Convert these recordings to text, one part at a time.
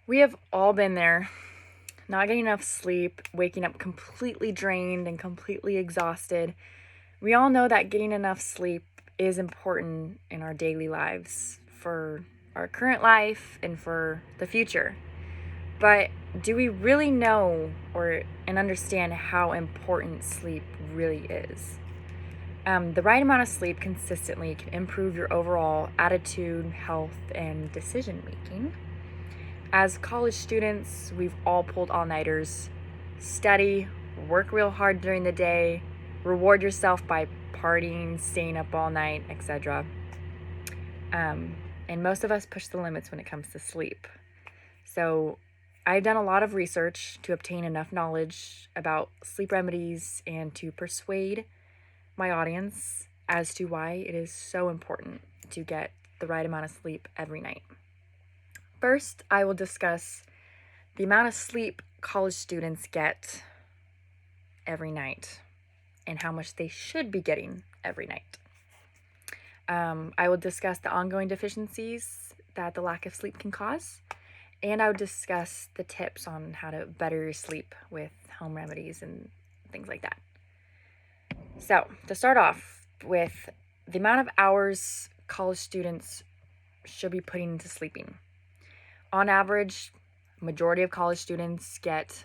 We have all been there, not getting enough sleep, waking up completely drained and completely exhausted. We all know that getting enough sleep is important in our daily lives for our current life and for the future. But do we really know and understand how important sleep really is? The right amount of sleep consistently can improve your overall attitude, health, and decision making. As college students, we've all pulled all-nighters, study, work real hard during the day, reward yourself by partying, staying up all night, etc. And most of us push the limits when it comes to sleep. So I've done a lot of research to obtain enough knowledge about sleep remedies and to persuade my audience as to why it is so important to get the right amount of sleep every night. First, I will discuss the amount of sleep college students get every night and how much they should be getting every night. I will discuss the ongoing deficiencies that the lack of sleep can cause, and I would discuss the tips on how to better your sleep with home remedies and things like that. So, to start off with the amount of hours college students should be putting into sleeping. On average, majority of college students get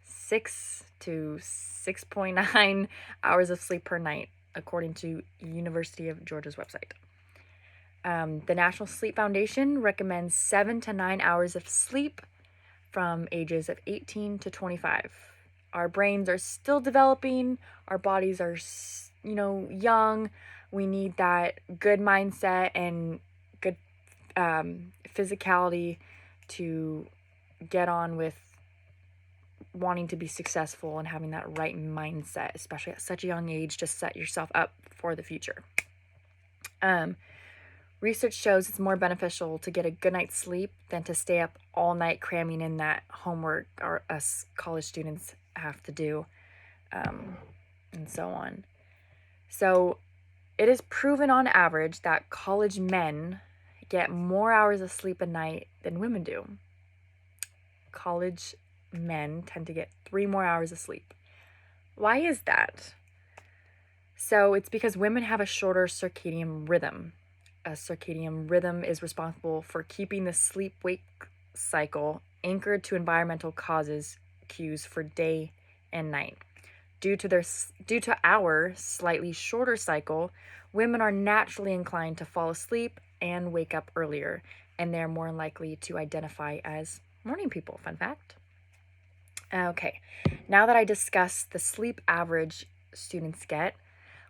6 to 6.9 hours of sleep per night, according to University of Georgia's website. The National Sleep Foundation recommends 7 to 9 hours of sleep from ages of 18 to 25. Our brains are still developing, our bodies are, young. We need that good mindset and good physicality to get on with wanting to be successful and having that right mindset, especially at such a young age, to set yourself up for the future. Research shows it's more beneficial to get a good night's sleep than to stay up all night cramming in that homework us college students have to do, and so on. So it is proven on average that college men get more hours of sleep a night than women do. College men tend to get 3 more hours of sleep. Why is that? So it's because women have a shorter circadian rhythm. A circadian rhythm is responsible for keeping the sleep-wake cycle anchored to environmental cues for day and night. Due to our slightly shorter cycle, women are naturally inclined to fall asleep and wake up earlier, and they're more likely to identify as morning people. Fun fact. Okay, now that I discussed the sleep average students get,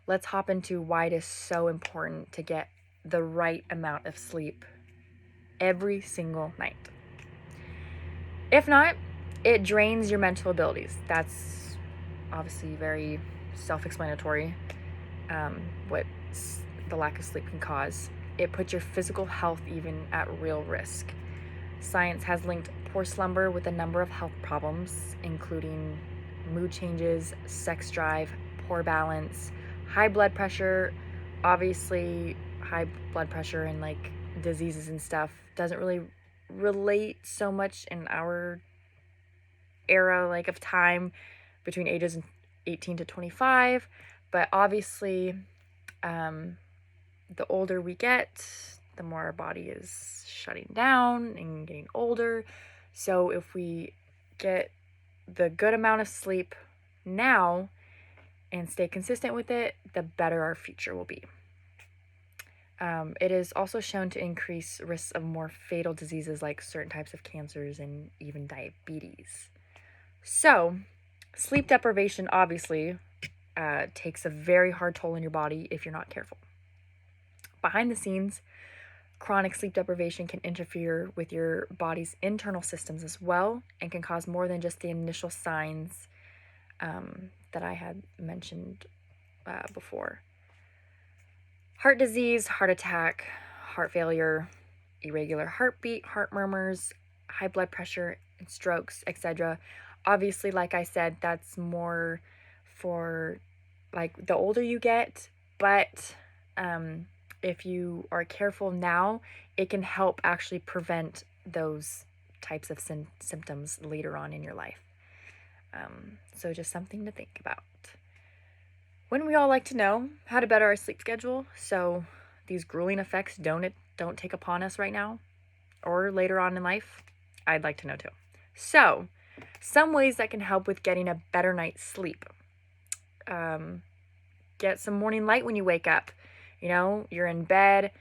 let's hop into why it is so important to get the right amount of sleep every single night. If not, it drains your mental abilities. That's obviously very self-explanatory, what the lack of sleep can cause. It puts your physical health even at real risk. Science has linked poor slumber with a number of health problems, including mood changes, sex drive, poor balance, high blood pressure. Obviously, high blood pressure and like diseases and stuff doesn't really relate so much in our era of time between ages 18 to 25, but obviously the older we get, the more our body is shutting down and getting older. So if we get the good amount of sleep now and stay consistent with it, the better our future will be. It is also shown to increase risks of more fatal diseases like certain types of cancers and even diabetes. So, sleep deprivation obviously takes a very hard toll on your body if you're not careful. Behind the scenes, chronic sleep deprivation can interfere with your body's internal systems as well and can cause more than just the initial signs that I had mentioned before. Heart disease, heart attack, heart failure, irregular heartbeat, heart murmurs, high blood pressure, and strokes, etc. Obviously, like I said, that's more for like the older you get, but if you are careful now, it can help actually prevent those types of symptoms later on in your life. So just something to think about. Wouldn't we all like to know how to better our sleep schedule so these grueling effects don't take upon us right now or later on in life? I'd like to know too. So, some ways that can help with getting a better night's sleep. Get some morning light when you wake up. You know, you're in bed,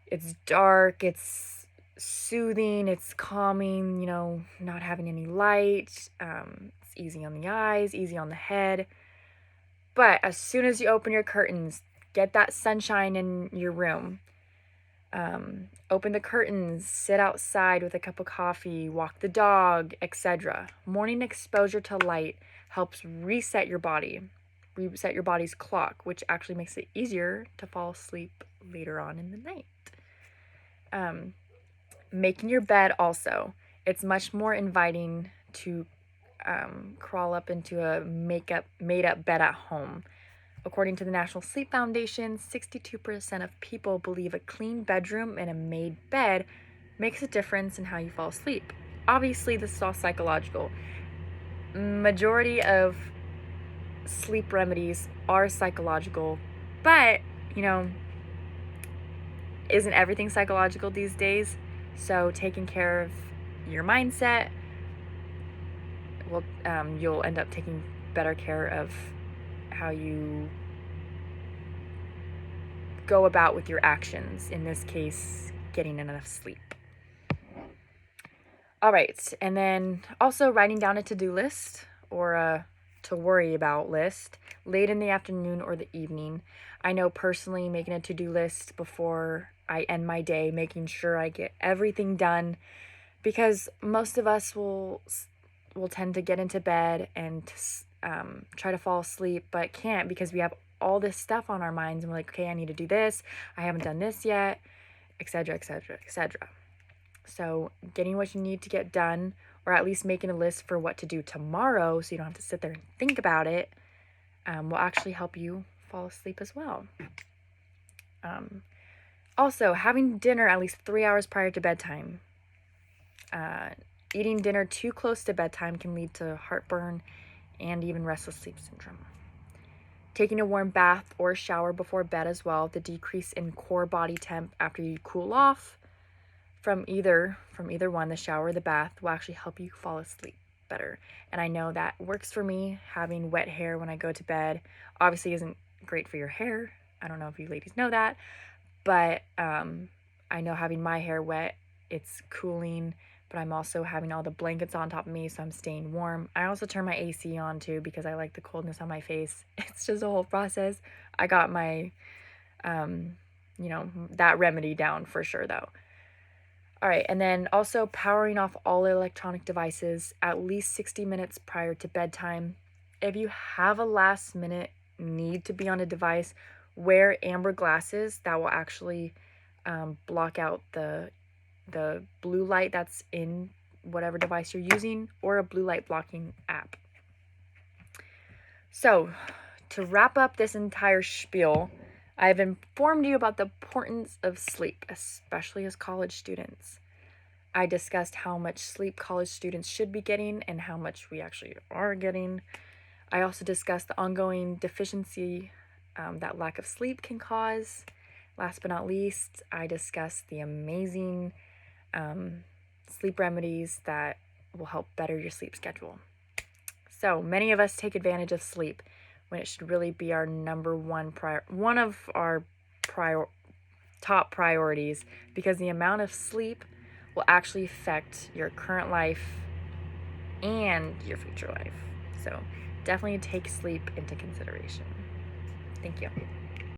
it's dark, it's soothing, it's calming, you know, not having any light. It's easy on the eyes, easy on the head. But as soon as you open your curtains, get that sunshine in your room. Open the curtains, sit outside with a cup of coffee, walk the dog, etc. Morning exposure to light helps reset your body's clock, which actually makes it easier to fall asleep later on in the night. Making your bed also, it's much more inviting to crawl up into a made up bed at home. According to the National Sleep Foundation, 62% of people believe a clean bedroom and a made bed makes a difference in how you fall asleep. Obviously, this is all psychological. Majority of sleep remedies are psychological, but, you know, isn't everything psychological these days? So taking care of your mindset, you'll end up taking better care of how you go about with your actions, in this case, getting enough sleep. All right, and then also writing down a to-do list or a to worry about list late in the afternoon or the evening. I know personally making a to-do list before I end my day, making sure I get everything done, because most of us will tend to get into bed and try to fall asleep, but can't because we have all this stuff on our minds and we're like, okay, I need to do this, I haven't done this yet, etc., etc., etc. So getting what you need to get done, or at least making a list for what to do tomorrow so you don't have to sit there and think about it, will actually help you fall asleep as well. Also, having dinner at least 3 hours prior to bedtime. Eating dinner too close to bedtime can lead to heartburn and even restless sleep syndrome. Taking a warm bath or shower before bed as well. The decrease in core body temp after you cool off from either one, the shower or the bath, will actually help you fall asleep better. And I know that works for me. Having wet hair when I go to bed obviously isn't great for your hair. I don't know if you ladies know that, but I know having my hair wet, it's cooling, but I'm also having all the blankets on top of me, so I'm staying warm. I also turn my AC on too because I like the coldness on my face. It's just a whole process. I got my, that remedy down for sure though. All right, and then also powering off all electronic devices at least 60 minutes prior to bedtime. If you have a last minute need to be on a device, wear amber glasses that will actually block out the blue light that's in whatever device you're using, or a blue light blocking app. So, to wrap up this entire spiel, I've informed you about the importance of sleep, especially as college students. I discussed how much sleep college students should be getting and how much we actually are getting. I also discussed the ongoing deficiency that lack of sleep can cause. Last but not least, I discussed the amazing sleep remedies that will help better your sleep schedule. So many of us take advantage of sleep when it should really be our number one top priorities, because the amount of sleep will actually affect your current life and your future life. So definitely take sleep into consideration. Thank you.